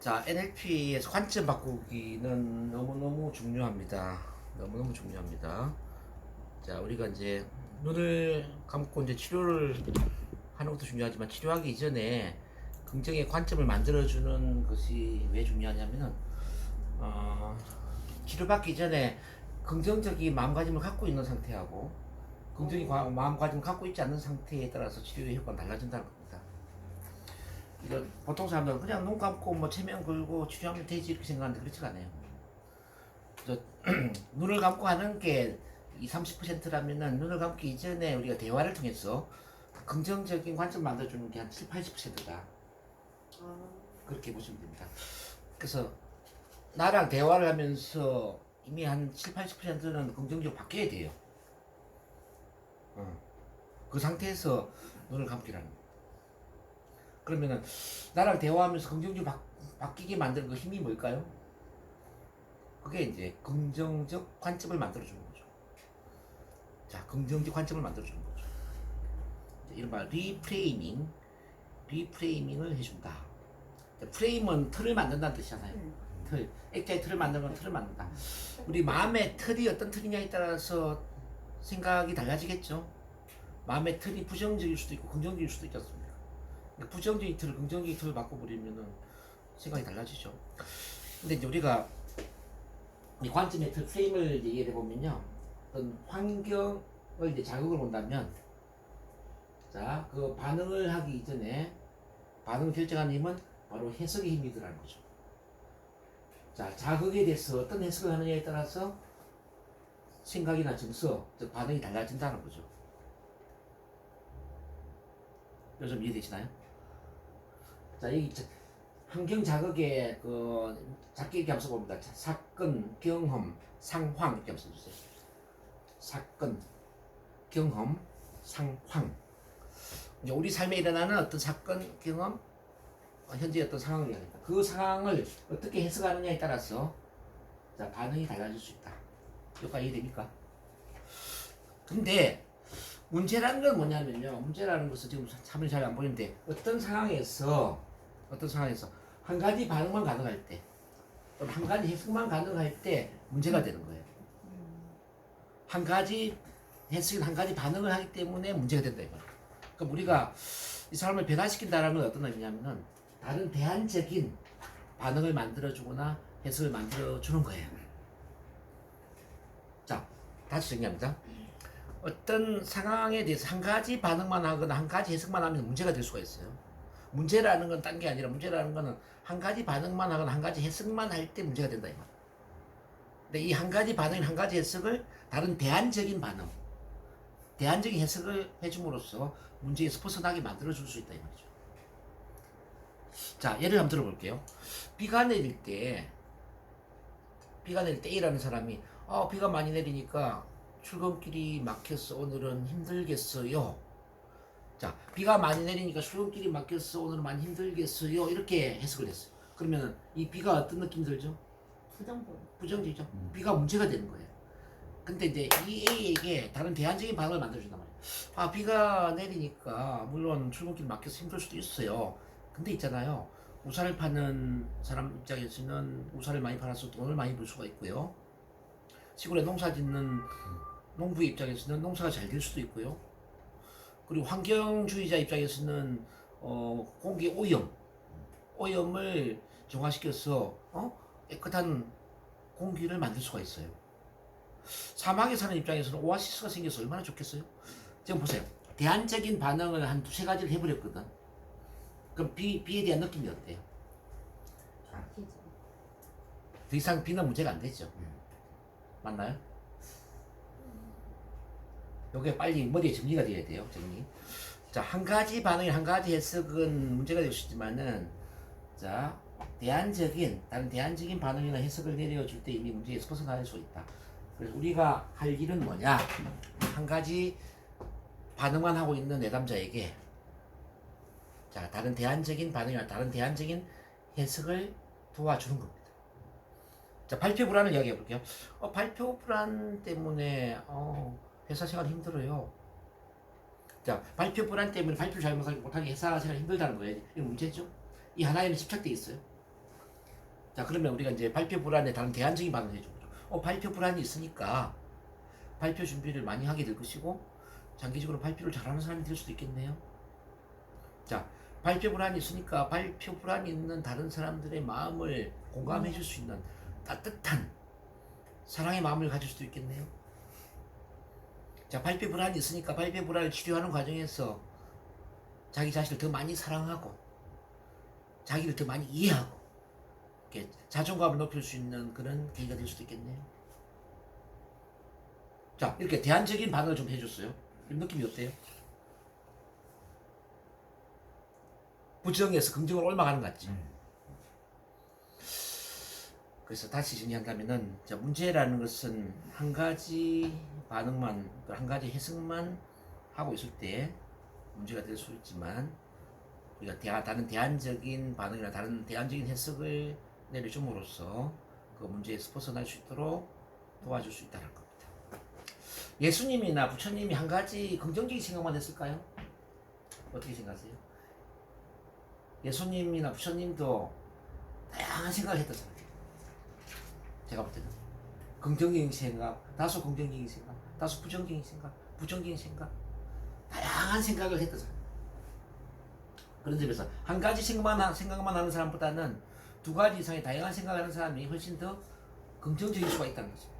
자, NLP에서 관점 바꾸기는 너무너무 중요합니다. 너무너무 중요합니다. 자, 우리가 이제 눈을 감고 이제 치료를 하는 것도 중요하지만 치료하기 이전에 긍정의 관점을 만들어주는 것이 왜 중요하냐면은, 치료받기 전에 긍정적인 마음가짐을 갖고 있는 상태하고 긍정의 마음가짐을 갖고 있지 않는 상태에 따라서 치료의 효과가 달라진다는 겁니다. 이런 보통 사람들은 그냥 눈 감고 뭐 체면 걸고 치료하면 되지 이렇게 생각하는데 그렇지가 않아요. 눈을 감고 하는 게 30%라면은 눈을 감기 이전에 우리가 대화를 통해서 긍정적인 관점을 만들어주는 게 한 7, 80%다. 그렇게 보시면 됩니다. 그래서 나랑 대화를 하면서 이미 한 7, 80%는 긍정적으로 바뀌어야 돼요. 그 상태에서 눈을 감기라는 거예요. 그러면은 나랑 대화하면서 긍정적으로 바뀌게 만드는 그 힘이 뭘까요? 그게 이제 긍정적 관점을 만들어주는 거죠. 자, 긍정적 관점을 만들어주는 거죠. 이른바 리프레이밍을 해준다. 프레임은 틀을 만든다는 뜻이잖아요. 틀, 액자의 틀을 만드는 건 틀을 만든다. 우리 마음의 틀이 어떤 틀이냐에 따라서 생각이 달라지겠죠. 마음의 틀이 부정적일 수도 있고 긍정적일 수도 있지 않습니까? 부정적인 틀을 긍정적인 틀을 바꿔버리면은 생각이 달라지죠. 근데 이제 우리가 이 관점의 틀 프레임을 얘기해 보면요, 어떤 환경을 이제 자극을 본다면, 자, 그 반응을 하기 이전에 반응을 결정하는 힘은 바로 해석의 힘이더라는 거죠. 자, 자극에 대해서 어떤 해석을 하느냐에 따라서 생각이나 정서, 즉 반응이 달라진다는 거죠. 이거 좀 이해되시나요? 자, 이 환경 자극의 그 작게 이렇게 한번 써봅니다. 사건, 경험, 상황 이렇게 한번 써주세요. 사건, 경험, 상황. 이제 우리 삶에 일어나는 어떤 사건, 경험, 현재 어떤 상황을 이야기합니다. 그 상황을 어떻게 해석하느냐에 따라서 자, 반응이 달라질 수 있다. 여기까지 이해됩니까? 근데 문제라는 건 뭐냐면요. 문제라는 것은 지금 화면이 잘 안 보이는데 어떤 상황에서 한 가지 반응만 가능할 때, 한 가지 해석만 가능할 때 문제가 되는 거예요. 한 가지 해석인 한 가지 반응을 하기 때문에 문제가 된다 이거예요. 그럼 우리가 이 사람을 변화시킨다는 건 어떤 의미냐면은 다른 대안적인 반응을 만들어주거나 해석을 만들어주는 거예요. 자, 다시 정리합니다. 어떤 상황에 대해서 한 가지 반응만 하거나 한 가지 해석만 하면 문제가 될 수가 있어요. 문제라는 건 딴 게 아니라 문제라는 거는 한 가지 반응만 하거나 한 가지 해석만 할 때 문제가 된다 이 말. 근데 이 한 가지 반응, 한 가지 해석을 다른 대안적인 반응, 대안적인 해석을 해줌으로써 문제에서 벗어나게 만들어줄 수 있다 이 말이죠. 자, 예를 한번 들어볼게요. 비가 내릴 때 A라는 사람이 비가 많이 내리니까 출근길이 막혀서 오늘은 힘들겠어요. 자, 비가 많이 내리니까 출근길이 막혀서 오늘은 많이 힘들겠어요. 이렇게 해석을 했어요. 그러면 이 비가 어떤 느낌 들죠? 부정적이죠. 비가 문제가 되는 거예요. 근데 이제 이 A에게 다른 대안적인 반응을 만들어준단 말이에요. 비가 내리니까 물론 출근길 막혀서 힘들 수도 있어요. 근데 있잖아요. 우산을 파는 사람 입장에서는 우산을 많이 팔아서 돈을 많이 벌 수가 있고요. 시골에 농사 짓는 농부의 입장에서는 농사가 잘 될 수도 있고요. 그리고 환경주의자 입장에서는 공기 오염을 정화시켜서 깨끗한 공기를 만들 수가 있어요. 사막에 사는 입장에서는 오아시스가 생겨서 얼마나 좋겠어요. 지금 보세요. 대안적인 반응을 한 두세 가지를 해버렸거든. 그럼 비에 대한 느낌이 어때요? 더 이상 비는 문제가 안 되죠. 맞나요? 요게 빨리 머리에 정리가 돼야 돼요. 정리. 자, 한 가지 반응이 한 가지 해석은 문제가 될 수 있지만은, 자, 다른 대안적인 반응이나 해석을 내려줄 때 이미 문제에서 벗어날 수 있다. 그래서 우리가 할 일은 뭐냐? 한 가지 반응만 하고 있는 내담자에게 자, 다른 대안적인 반응이나 다른 대안적인 해석을 도와주는 겁니다. 자, 발표 불안을 이야기해 볼게요. 발표 불안 때문에 회사 생활 힘들어요. 자, 발표 불안 때문에 발표를 잘 못하게 회사 생활 힘들다는 거예요. 이건 문제죠. 이 하나에는 집착돼 있어요. 자, 그러면 우리가 이제 발표 불안에 다른 대안적인 반응을 해주죠. 발표 불안이 있으니까 발표 준비를 많이 하게 될 것이고 장기적으로 발표를 잘하는 사람이 될 수도 있겠네요. 자, 발표 불안이 있으니까 발표 불안이 있는 다른 사람들의 마음을 공감해 줄 수 있는 따뜻한 사랑의 마음을 가질 수도 있겠네요. 자, 발표 불안이 있으니까 발표 불안을 치료하는 과정에서 자기 자신을 더 많이 사랑하고 자기를 더 많이 이해하고 이렇게 자존감을 높일 수 있는 그런 계기가 될 수도 있겠네요. 자, 이렇게 대안적인 반응을 좀 해줬어요. 느낌이 어때요? 부정에서 긍정으로 올라가는 것 같죠? 그래서 다시 정리한다면은, 자, 문제라는 것은 한 가지 반응만, 한 가지 해석만 하고 있을 때 문제가 될 수 있지만, 우리가 다른 대안적인 반응이나 다른 대안적인 해석을 내려줌으로써 그 문제에서 벗어날 수 있도록 도와줄 수 있다는 겁니다. 예수님이나 부처님이 한 가지 긍정적인 생각만 했을까요? 어떻게 생각하세요? 예수님이나 부처님도 다양한 생각을 했다잖아요. 제가 볼 때는 긍정적인 생각, 다소 긍정적인 생각, 다소 부정적인 생각, 부정적인 생각, 다양한 생각을 했다잖아요. 그런 점에서 한 가지 생각만 하는 사람보다는 두 가지 이상의 다양한 생각을 하는 사람이 훨씬 더 긍정적일 수가 있다는 것입니다.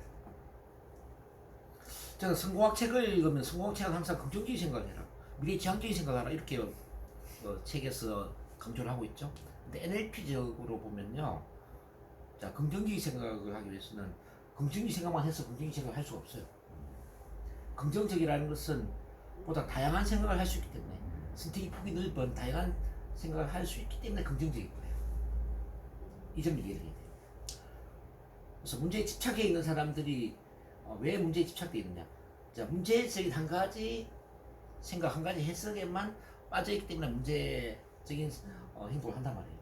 저는 성공학 책을 읽으면 성공학책은 항상 긍정적인 생각을 해라, 미래지향적인 생각을 하라, 이렇게 책에서 강조를 하고 있죠. 근데 NLP적으로 보면요, 자, 긍정적인 생각을 하기 위해서는 긍정적인 생각만 해서 긍정적인 생각을 할 수가 없어요. 긍정적이라는 것은 보다 다양한 생각을 할 수 있기 때문에, 선택의 폭이 넓은 다양한 생각을 할 수 있기 때문에 긍정적인 거예요. 이 점을 이해해야 돼요. 그래서 문제에 집착해 있는 사람들이 왜 문제에 집착되어 있느냐? 자, 문제적인 한 가지 생각, 한 가지 해석에만 빠져있기 때문에 문제적인 행동을 한단 말이에요.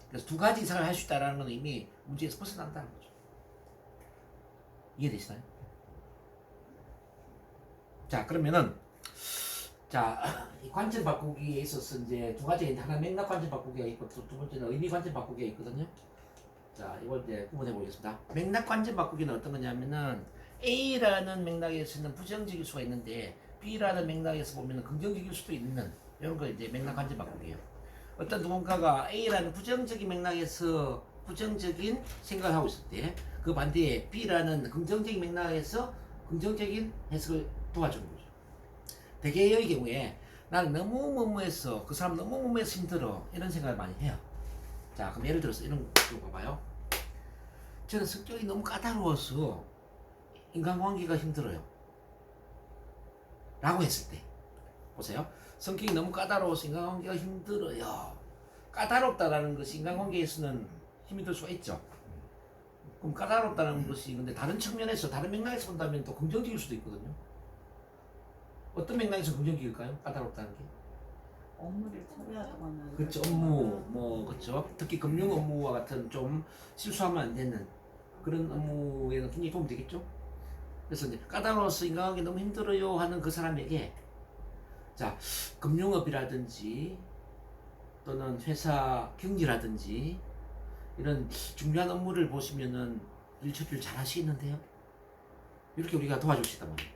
그래서 두 가지 이상을 할 수 있다는 건 이미 문제에서 벗어난다는 거죠. 이해되시나요? 자, 그러면은, 자, 이 관점 바꾸기에 있어서 이제 두 가지, 하나 맥락 관점 바꾸기가 있고 두 번째는 의미 관점 바꾸기가 있거든요. 자, 이걸 이제 구분해 보겠습니다. 맥락 관점 바꾸기는 어떤 거냐면은 A라는 맥락에서는 부정적일 수가 있는데 B라는 맥락에서 보면 긍정적일 수도 있는 이런 거 이제 맥락 관점 바꾸기예요. 어떤 누군가가 A라는 부정적인 맥락에서 부정적인 생각을 하고 있을 때 그 반대에 B라는 긍정적인 맥락에서 긍정적인 해석을 도와주는 거죠. 대개의 경우에 나는 너무 뭐뭐해서 그 사람 너무 뭐뭐해서 힘들어 이런 생각을 많이 해요. 자, 그럼 예를 들어서 이런 거 봐봐요. 저는 성격이 너무 까다로워서 인간관계가 힘들어요 라고 했을 때 보세요. 성격이 너무 까다로워서 인간관계가 힘들어요. 까다롭다라는 것이 인간관계에서는 힘이 들 수가 있죠. 그럼 까다롭다는 것이 근데 다른 측면에서 다른 맥락에서 본다면 또 긍정적일 수도 있거든요. 어떤 맥락에서 긍정적일까요? 까다롭다는 게 업무를 처리하거나 그렇죠. 업무 그렇죠. 특히 금융 업무와 같은 좀 실수하면 안 되는 그런 업무에는 굉장히 도움이 되겠죠. 그래서 이제 까다로워서 인간관계 너무 힘들어요 하는 그 사람에게 자, 금융업이라든지 또는 회사 경리라든지 이런 중요한 업무를 보시면은 일 처리를 잘 하시겠는데요. 이렇게 우리가 도와줄 수 있단 말이에요.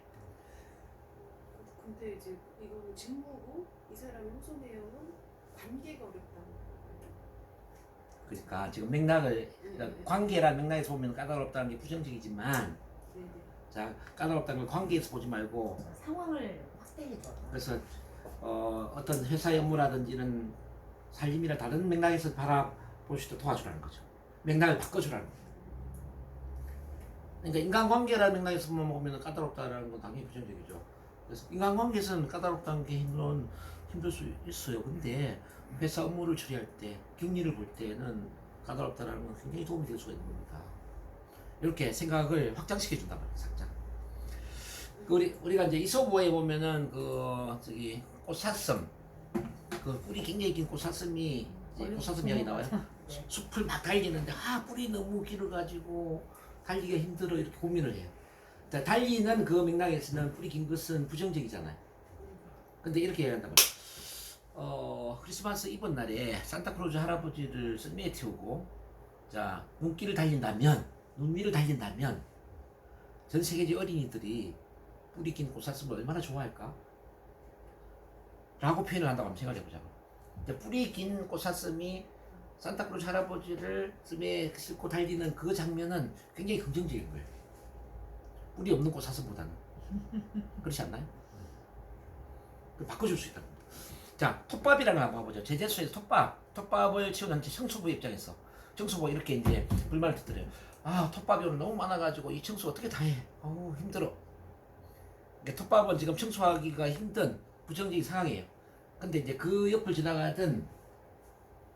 근데 이제 이거는 직무고 이 사람의 호소 내용은 관계가 어렵다. 그러니까 지금 맥락을 관계란 맥락에서 보면 까다롭다는 게 부정적이지만 네네. 자, 까다롭다는 걸 관계에서 보지 말고 상황을 확대해줘. 그래서 어떤 회사의 업무라든지 이런 살림이나 다른 맥락에서 바라볼 수 있도록 도와주라는 거죠. 맥락을 바꿔주라는 거예요. 그러니까 인간관계라는 맥락에서 보면 까다롭다라는 건 당연히 부정적이죠. 그래서 인간관계에서는 까다롭다는 게 힘들 수 있어요. 근데 회사 업무를 처리할 때, 격리를 볼 때는 까다롭다라는 건 굉장히 도움이 될 수가 있는 겁니다. 이렇게 생각을 확장시켜 준단 말이에요. 살짝. 우리가 이제 이솝어에 보면은 꽃사슴, 그 뿌리 굉장히 긴 꽃사슴이 꽃사슴 이야기 나와요. 네. 숲을 막 달리는데 뿌리 너무 길어가지고 달리기가 힘들어 이렇게 고민을 해요. 자, 달리는 그 맥락에서는 뿌리 긴 것은 부정적이잖아요. 근데 이렇게 얘기한단 말이에요. 크리스마스 이브 날에 산타크로즈 할아버지를 썰매에 태우고 자, 눈길을 달린다면 전 세계의 어린이들이 뿌리 낀 꽃사슴을 얼마나 좋아할까? 라고 표현을 한다고 한번 생각해 보자고. 뿌리 낀 꽃사슴이 산타크로스 할아버지를 씀에 싣고 달리는 그 장면은 굉장히 긍정적인 거예요. 뿌리 없는 꽃사슴보다는. 그렇지 않나요? 바꿔줄 수 있다. 자, 톱밥이라는 거 한번 봐보죠. 제재소에서 톱밥을 치우는 청소부 입장에서 청소부가 이렇게 이제 불만을 듣더래요. 아, 톱밥이 오늘 너무 많아가지고 이 청소 어떻게 다 해? 어우, 힘들어. 그러니까 톱밥은 지금 청소하기가 힘든 부정적인 상황이에요. 근데 이제 그 옆을 지나가던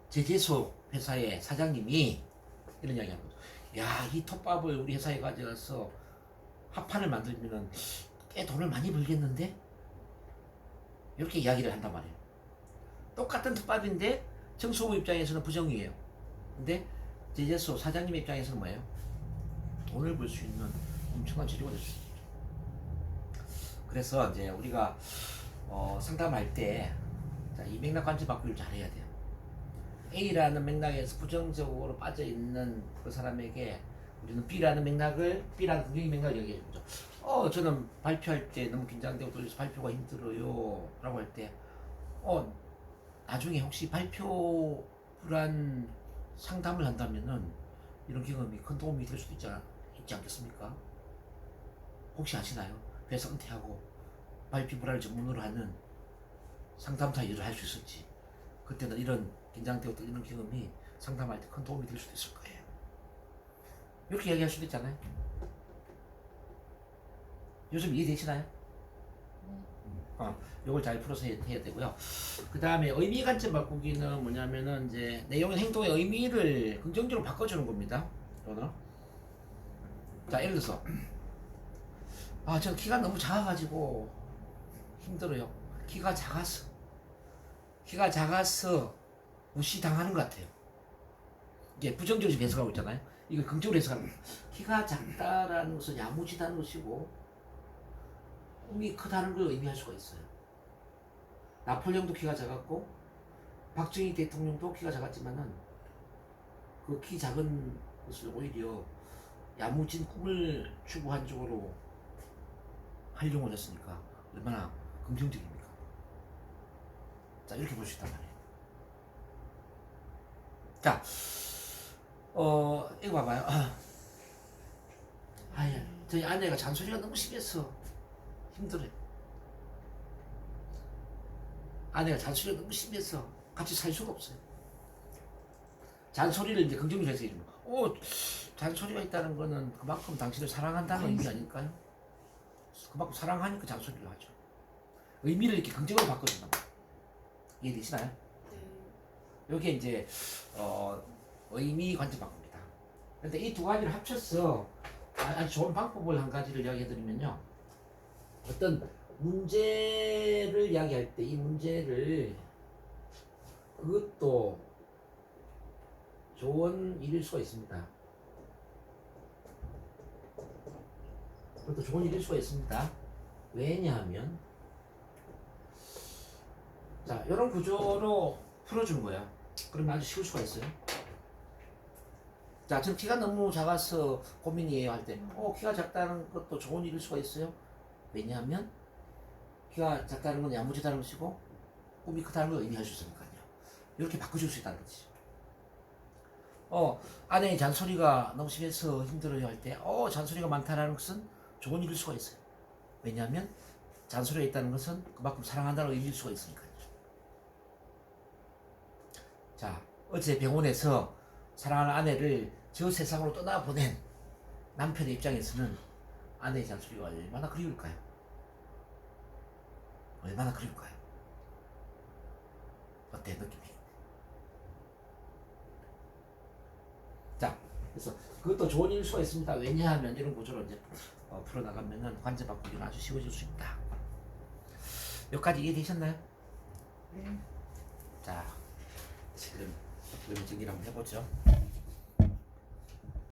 제재소 회사의 사장님이 이런 이야기 하는 거죠. 야, 이 톱밥을 우리 회사에 가져가서 합판을 만들면은 꽤 돈을 많이 벌겠는데? 이렇게 이야기를 한단 말이에요. 똑같은 톱밥인데 청소부 입장에서는 부정이에요. 근데 제재소 사장님 입장에서는 뭐예요? 돈을 벌 수 있는 엄청난 재료가 될 수 있죠. 그래서 이제 우리가 상담할 때 이 맥락 관점 바꾸기를 잘해야 돼요. A라는 맥락에서 부정적으로 빠져 있는 그 사람에게 우리는 B라는 긍정의 맥락을 얘기해 주죠. 저는 발표할 때 너무 긴장되고 떨려서 발표가 힘들어요. 라고 할 때, 나중에 혹시 발표 불안 상담을 한다면은 이런 경험이 큰 도움이 될 수도 있지 않겠습니까? 혹시 아시나요? 회사 은퇴하고 발표 불안을 전문으로 하는 상담사 일을 할 수 있을지. 그때는 이런 긴장되고 떨리는 경험이 상담할 때 큰 도움이 될 수도 있을 거예요. 이렇게 이야기할 수도 있잖아요. 요즘 이해되시나요? 요걸 잘 풀어서 해야 되고요. 그 다음에 의미 관점 바꾸기는 뭐냐면은 이제 내용 행동의 의미를 긍정적으로 바꿔주는 겁니다. 자, 예를 들어서 저 키가 너무 작아가지고 힘들어요. 키가 작아서 무시당하는 것 같아요. 이게 부정적으로 해석하고 있잖아요. 이걸 긍정적으로 해석하는 거예요. 키가 작다라는 것은 야무지다는 것이고 꿈이 크다는 걸 의미할 수가 있어요. 나폴레옹도 키가 작았고 박정희 대통령도 키가 작았지만은 그 키 작은 것을 오히려 야무진 꿈을 추구한 쪽으로 활용을 했으니까 얼마나 긍정적입니까? 자, 이렇게 볼 수 있단 말이에요. 자, 이거 봐봐요. 저희 아내가 잔소리가 너무 심해서 힘들어요. 아내가 잔소리가 너무 심해서 같이 살 수가 없어요. 잔소리를 이제 긍정적으로 해서 이러면, 잔소리가 있다는 거는 그만큼 당신을 사랑한다는 의미 아닐까요? 그만큼 사랑하니까 잔소리를 하죠. 의미를 이렇게 긍정으로 바꿔준단 말이에요. 이해되시나요? 네. 이게 이제 의미 관점 바꿉니다. 그런데 이 두 가지를 합쳐서 아주 좋은 방법을 한 가지를 이야기해드리면요. 어떤 문제를 이야기할 때 이 문제를 그것도 좋은 일일 수가 있습니다. 그것도 좋은 일일 수가 있습니다. 왜냐하면 자, 이런 구조로 풀어주는 거예요. 그러면 아주 쉬울 수가 있어요. 자, 전 키가 너무 작아서 고민이에요 할 때, 키가 작다는 것도 좋은 일일 수가 있어요. 왜냐하면 키가 작다는 건 야무지다는 것이고 꿈이 크다는 걸 의미할 수 있으니까요. 이렇게 바꿔줄 수 있다는 거지. 아내의 잔소리가 너무 심해서 힘들어요 할 때, 잔소리가 많다는 것은 좋은 일일 수가 있어요. 왜냐하면 잔소리가 있다는 것은 그만큼 사랑한다는 의미일 수가 있으니까요. 자, 어제 병원에서 사랑하는 아내를 저 세상으로 떠나보낸 남편의 입장에서는 아내의 잔소리가 얼마나 그리울까요? 얼마나 그리울까요? 어때, 느낌이? 자, 그래서 그것도 좋은 일일 수가 있습니다. 왜냐하면 이런 구조로 이제 풀어나가면은 관점 바꾸기는 아주 쉬워질 수 있다. 몇 가지 이해되셨나요? 네. 자, 지금 정리를 한번 해보죠.